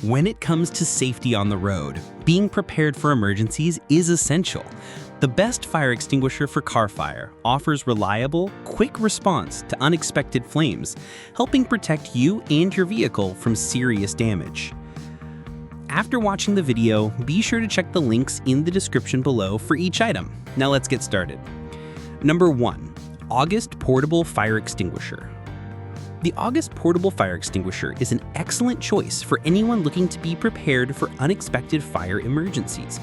When it comes to safety on the road, being prepared for emergencies is essential. The best fire extinguisher for car fire offers reliable, quick response to unexpected flames, helping protect you and your vehicle from serious damage. After watching the video, be sure to check the links in the description below for each item. Now let's get started. Number 1. Ougist Portable Fire Extinguisher. The Ougist Portable Fire Extinguisher is an excellent choice for anyone looking to be prepared for unexpected fire emergencies.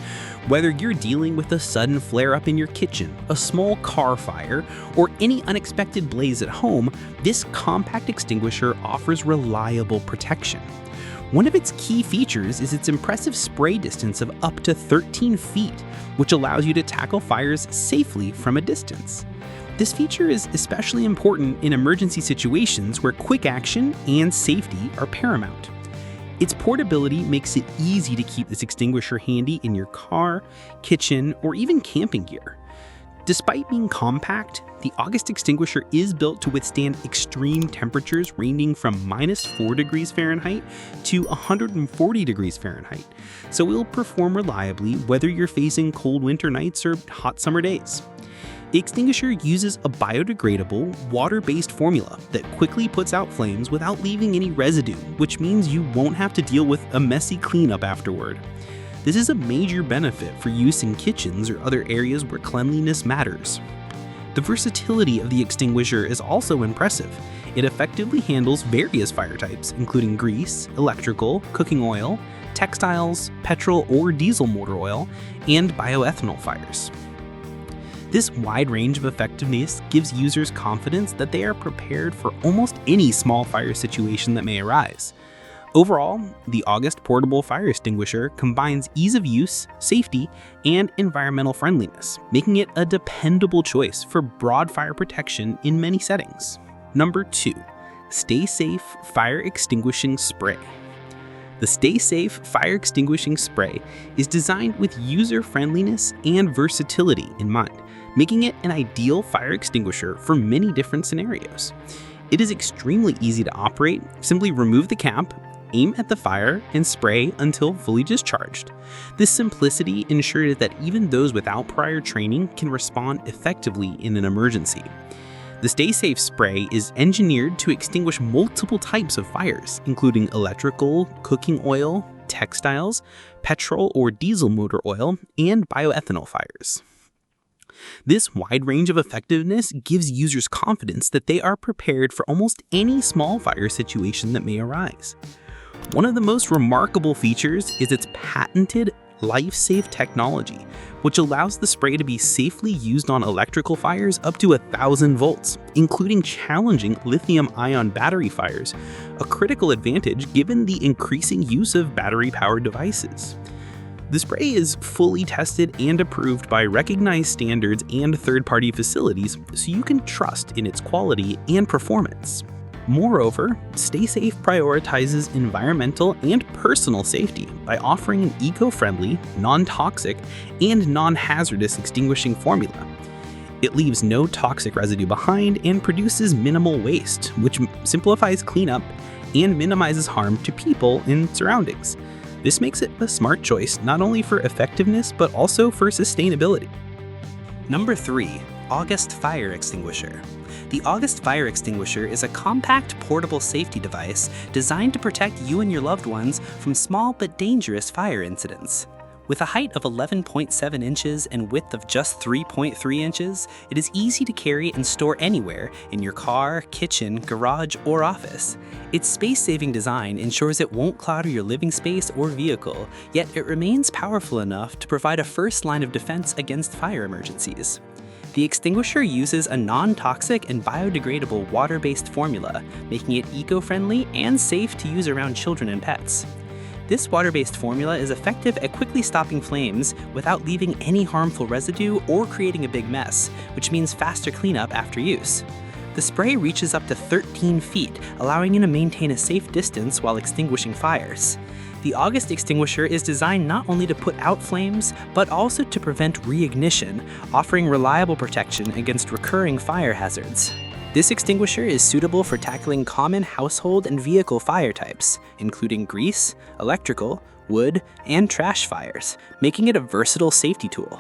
Whether you're dealing with a sudden flare-up in your kitchen, a small car fire, or any unexpected blaze at home, this compact extinguisher offers reliable protection. One of its key features is its impressive spray distance of up to 13 feet, which allows you to tackle fires safely from a distance. This feature is especially important in emergency situations where quick action and safety are paramount. Its portability makes it easy to keep this extinguisher handy in your car, kitchen, or even camping gear. Despite being compact, the Ougist extinguisher is built to withstand extreme temperatures ranging from -4 degrees Fahrenheit to 140 degrees Fahrenheit, so it will perform reliably whether you're facing cold winter nights or hot summer days. The extinguisher uses a biodegradable, water-based formula that quickly puts out flames without leaving any residue, which means you won't have to deal with a messy cleanup afterward. This is a major benefit for use in kitchens or other areas where cleanliness matters. The versatility of the extinguisher is also impressive. It effectively handles various fire types, including grease, electrical, cooking oil, textiles, petrol or diesel motor oil, and bioethanol fires. This wide range of effectiveness gives users confidence that they are prepared for almost any small fire situation that may arise. Overall, the Ougist Portable Fire Extinguisher combines ease of use, safety, and environmental friendliness, making it a dependable choice for broad fire protection in many settings. Number 2. Stay Safe Fire Extinguishing Spray. The Stay Safe Fire Extinguishing Spray is designed with user friendliness and versatility in mind, making it an ideal fire extinguisher for many different scenarios. It is extremely easy to operate. Simply remove the cap, aim at the fire, and spray until fully discharged. This simplicity ensures that even those without prior training can respond effectively in an emergency. The Stay Safe spray is engineered to extinguish multiple types of fires, including electrical, cooking oil, textiles, petrol or diesel motor oil, and bioethanol fires. This wide range of effectiveness gives users confidence that they are prepared for almost any small fire situation that may arise. One of the most remarkable features is its patented LifeSafe technology, which allows the spray to be safely used on electrical fires up to 1,000 volts, including challenging lithium-ion battery fires, a critical advantage given the increasing use of battery-powered devices. The spray is fully tested and approved by recognized standards and third-party facilities, so you can trust in its quality and performance. Moreover, Stay Safe prioritizes environmental and personal safety by offering an eco-friendly, non-toxic, and non-hazardous extinguishing formula. It leaves no toxic residue behind and produces minimal waste, which simplifies cleanup and minimizes harm to people and surroundings. This makes it a smart choice not only for effectiveness but also for sustainability. Number 3. Ougist Fire Extinguisher. The Ougist Fire Extinguisher is a compact portable safety device designed to protect you and your loved ones from small but dangerous fire incidents. With a height of 11.7 inches and width of just 3.3 inches, it is easy to carry and store anywhere in your car, kitchen, garage, or office. Its space-saving design ensures it won't clutter your living space or vehicle, yet it remains powerful enough to provide a first line of defense against fire emergencies. The extinguisher uses a non-toxic and biodegradable water-based formula, making it eco-friendly and safe to use around children and pets. This water-based formula is effective at quickly stopping flames without leaving any harmful residue or creating a big mess, which means faster cleanup after use. The spray reaches up to 13 feet, allowing you to maintain a safe distance while extinguishing fires. The Ougist extinguisher is designed not only to put out flames, but also to prevent reignition, offering reliable protection against recurring fire hazards. This extinguisher is suitable for tackling common household and vehicle fire types, including grease, electrical, wood, and trash fires, making it a versatile safety tool.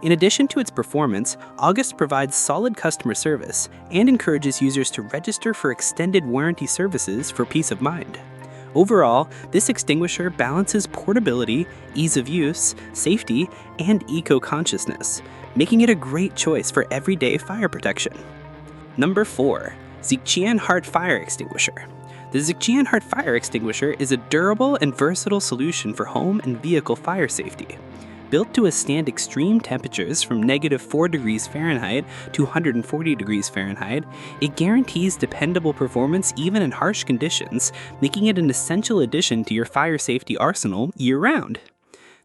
In addition to its performance, Ougist provides solid customer service and encourages users to register for extended warranty services for peace of mind. Overall, this extinguisher balances portability, ease of use, safety, and eco-consciousness, making it a great choice for everyday fire protection. Number 4. Ziqianhard Fire Extinguisher. The Ziqianhard Fire Extinguisher is a durable and versatile solution for home and vehicle fire safety. Built to withstand extreme temperatures from -4 degrees Fahrenheit to 140 degrees Fahrenheit, it guarantees dependable performance even in harsh conditions, making it an essential addition to your fire safety arsenal year-round.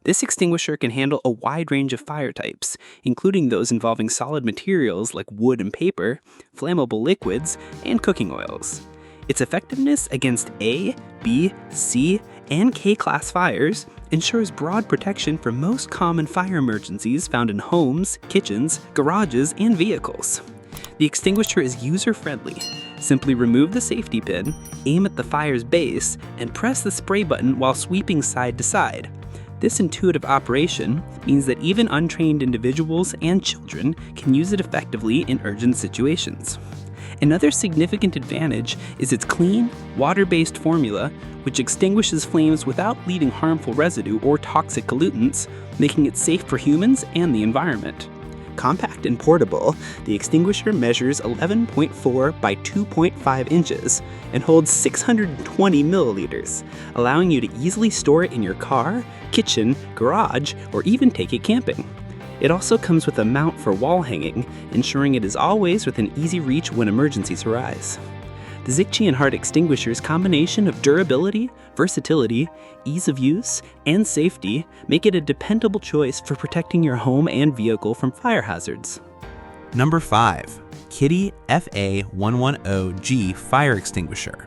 This extinguisher can handle a wide range of fire types, including those involving solid materials like wood and paper, flammable liquids, and cooking oils. Its effectiveness against A, B, C, and K-class fires ensures broad protection for most common fire emergencies found in homes, kitchens, garages, and vehicles. The extinguisher is user-friendly. Simply remove the safety pin, aim at the fire's base, and press the spray button while sweeping side to side. This intuitive operation means that even untrained individuals and children can use it effectively in urgent situations. Another significant advantage is its clean, water-based formula, which extinguishes flames without leaving harmful residue or toxic pollutants, making it safe for humans and the environment. Compact and portable, the extinguisher measures 11.4 by 2.5 inches and holds 620 milliliters, allowing you to easily store it in your car, kitchen, garage, or even take it camping. It also comes with a mount for wall hanging, ensuring it is always within easy reach when emergencies arise. The Ziqianhard extinguisher's combination of durability, versatility, ease of use, and safety make it a dependable choice for protecting your home and vehicle from fire hazards. Number 5. Kidde FA110G Fire Extinguisher.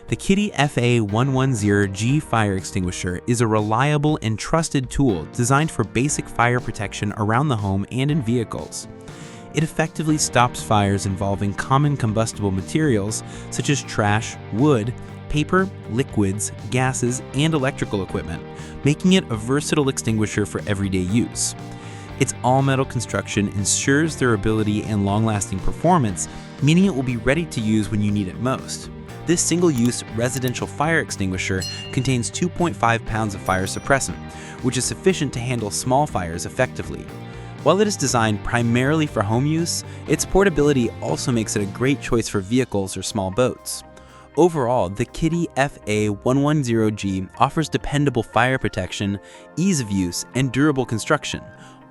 The Kidde FA110G fire extinguisher is a reliable and trusted tool designed for basic fire protection around the home and in vehicles. It effectively stops fires involving common combustible materials such as trash, wood, paper, liquids, gases, and electrical equipment, making it a versatile extinguisher for everyday use. Its all-metal construction ensures durability and long-lasting performance, meaning it will be ready to use when you need it most. This single-use residential fire extinguisher contains 2.5 pounds of fire suppressant, which is sufficient to handle small fires effectively. While it is designed primarily for home use, its portability also makes it a great choice for vehicles or small boats. Overall, the Kidde FA110G offers dependable fire protection, ease of use, and durable construction,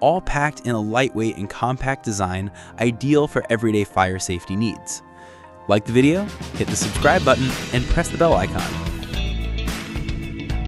all packed in a lightweight and compact design ideal for everyday fire safety needs. Like the video, hit the subscribe button, and press the bell icon.